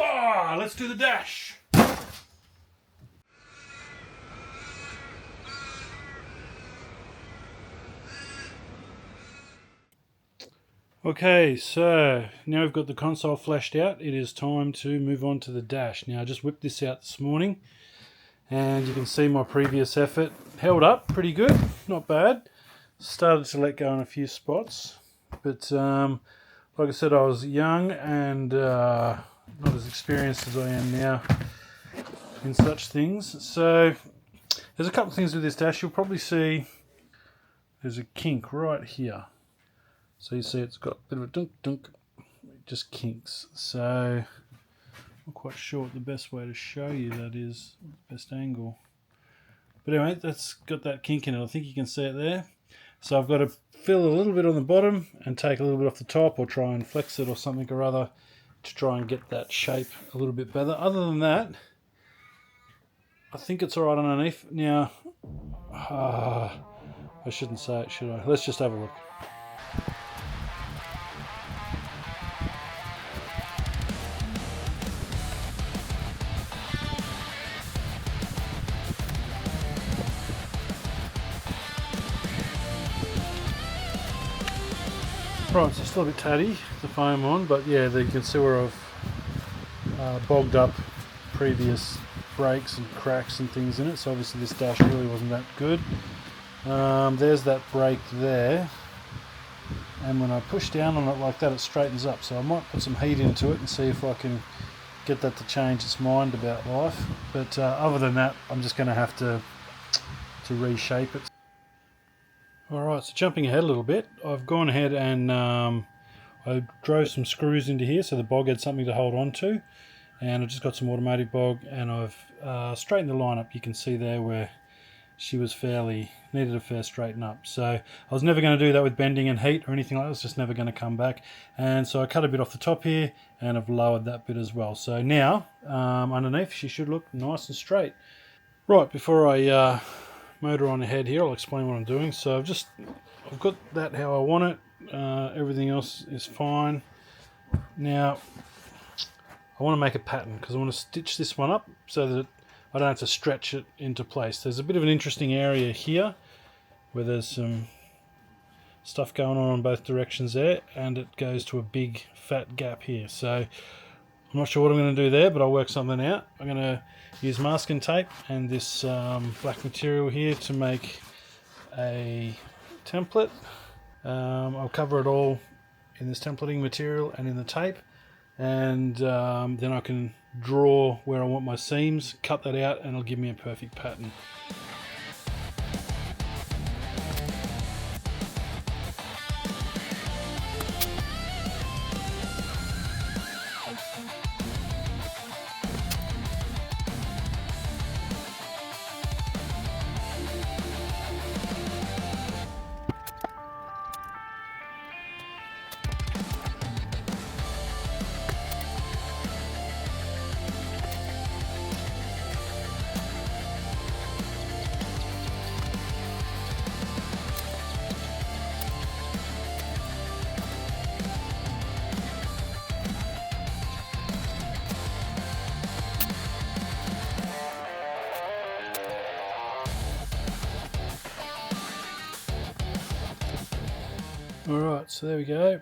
Oh, let's do the dash. Okay, so now we've got the console flashed out, it is time to move on to the dash. Now I just whipped this out this morning and you can see my previous effort held up pretty good, not bad. Started to let go in a few spots, but like I said, I was young and not as experienced as I am now in such things. So there's a couple of things with this dash. You'll probably see there's a kink right here. So you see it's got a bit of a dunk dunk, it just kinks. So I'm not quite sure what the best way to show you that is, best angle. But anyway, that's got that kink in it. I think you can see it there. So I've got to fill a little bit on the bottom and take a little bit off the top, or try and flex it or something or other to try and get that shape a little bit better. Other than that, I think it's alright underneath. Now, I shouldn't say it, should I? Let's just have a look. Right, so it's still a bit tatty, the foam on, but yeah, you can see where I've bogged up previous breaks and cracks and things in it, so obviously this dash really wasn't that good. There's that break there, and when I push down on it like that, it straightens up, so I might put some heat into it and see if I can get that to change its mind about life. But other than that, I'm just going to have to reshape it. Alright, so jumping ahead a little bit, I've gone ahead and I drove some screws into here so the bog had something to hold on to, and I just got some automatic bog, and I've straightened the line up. You can see there where she was needed a fair straighten up. So I was never going to do that with bending and heat or anything like that. It's just never going to come back. And so I cut a bit off the top here and I've lowered that bit as well. So now underneath she should look nice and straight. Right, before I motor on ahead here, I'll explain what I'm doing. So I've got that how I want it. Everything else is fine. Now I want to make a pattern because I want to stitch this one up so that I don't have to stretch it into place. There's a bit of an interesting area here where there's some stuff going on both directions there, and it goes to a big fat gap here. So I'm not sure what I'm going to do there, but I'll work something out. I'm going to use masking tape and this black material here to make a template. I'll cover it all in this templating material and in the tape, and then I can draw where I want my seams, cut that out, and it'll give me a perfect pattern. Alright, so there we go.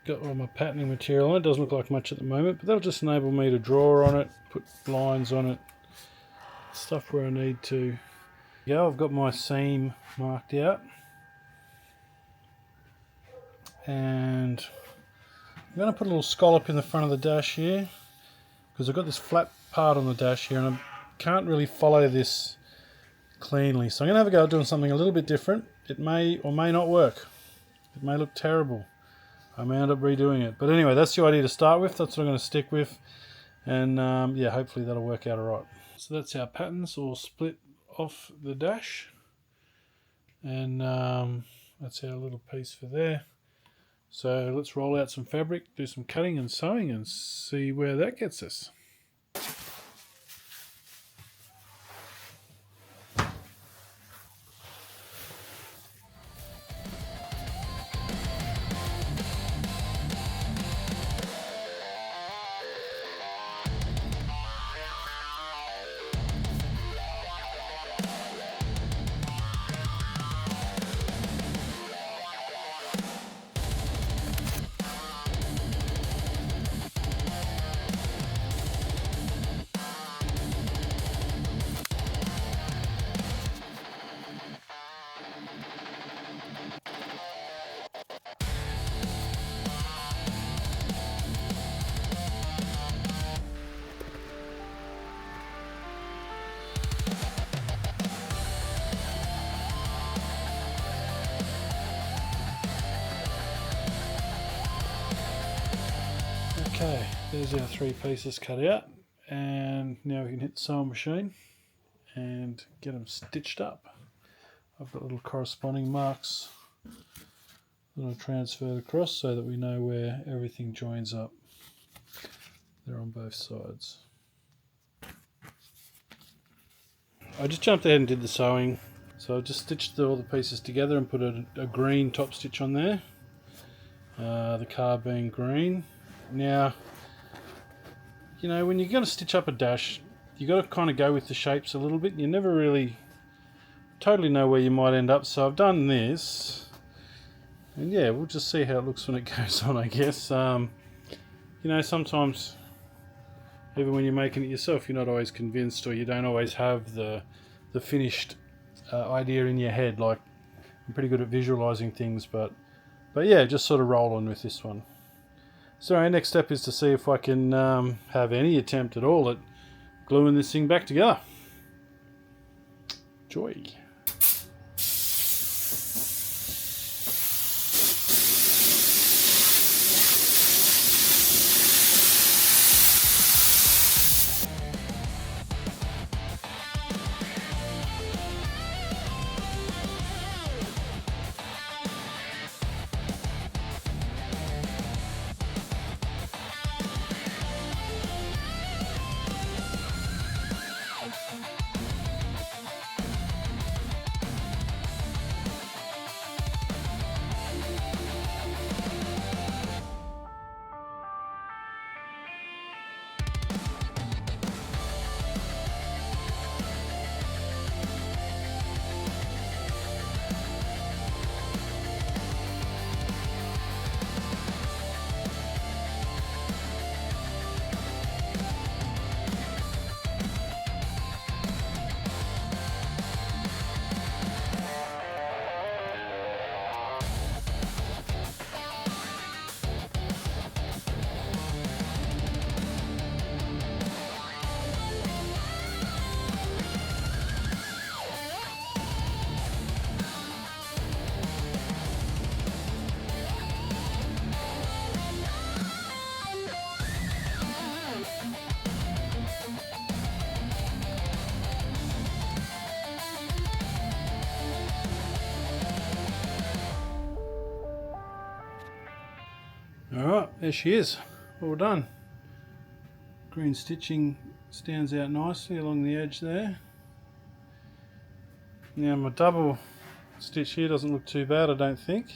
Got all my patterning material on. It doesn't look like much at the moment, but that'll just enable me to draw on it, put lines on it, stuff where I need to go. I've got my seam marked out, and I'm going to put a little scallop in the front of the dash here because I've got this flat part on the dash here and I can't really follow this cleanly. So I'm going to have a go at doing something a little bit different. It may or may not work. It may look terrible. I may end up redoing it. But anyway, that's the idea to start with. That's what I'm going to stick with. And yeah, hopefully that'll work out alright. So that's our patterns all split off the dash. And that's our little piece for there. So let's roll out some fabric, do some cutting and sewing, and see where that gets us. Okay, there's our 3 pieces cut out, and now we can hit the sewing machine and get them stitched up. I've got little corresponding marks that I transferred across so that we know where everything joins up. They're on both sides. I just jumped ahead and did the sewing, so I just stitched all the pieces together and put a green top stitch on there, the car being green. Now, you know, when you're going to stitch up a dash, you got to kind of go with the shapes a little bit. You never really totally know where you might end up, so I've done this, and yeah, we'll just see how it looks when it goes on, I guess. You know, sometimes even when you're making it yourself, you're not always convinced, or you don't always have the finished idea in your head. Like, I'm pretty good at visualizing things, but yeah, just sort of roll on with this one. So our next step is to see if I can have any attempt at all at gluing this thing back together. Joy. Alright, there she is, all done. Green stitching stands out nicely along the edge there. Now my double stitch here doesn't look too bad, I don't think.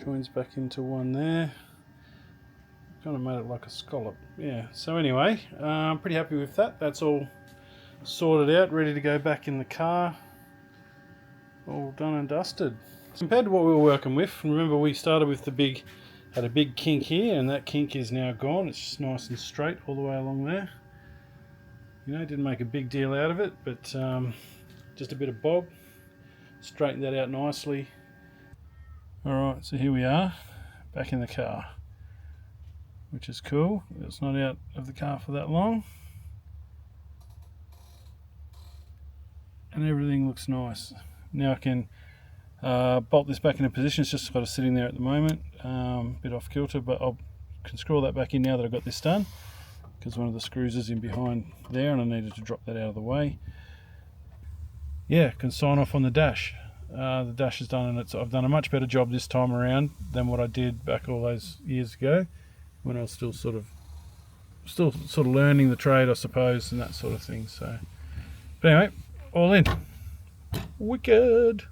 Joins back into one there. Kind of made it like a scallop. Yeah, so anyway, I'm pretty happy with that. That's all sorted out, ready to go back in the car. All done and dusted. Compared to what we were working with, remember we started with had a big kink here, and that kink is now gone. It's just nice and straight all the way along there. You know, didn't make a big deal out of it, but just a bit of bob. Straightened that out nicely. Alright, so here we are, back in the car, which is cool. It's not out of the car for that long. And everything looks nice. Now I can bolt this back into position. It's just got it sitting there at the moment, bit off kilter, but I can screw all that back in now that I've got this done, because one of the screws is in behind there and I needed to drop that out of the way. Yeah, can sign off on the dash. The dash is done, and I've done a much better job this time around than what I did back all those years ago when I was still sort of learning the trade, I suppose, and that sort of thing. So, but anyway, all in. Wicked.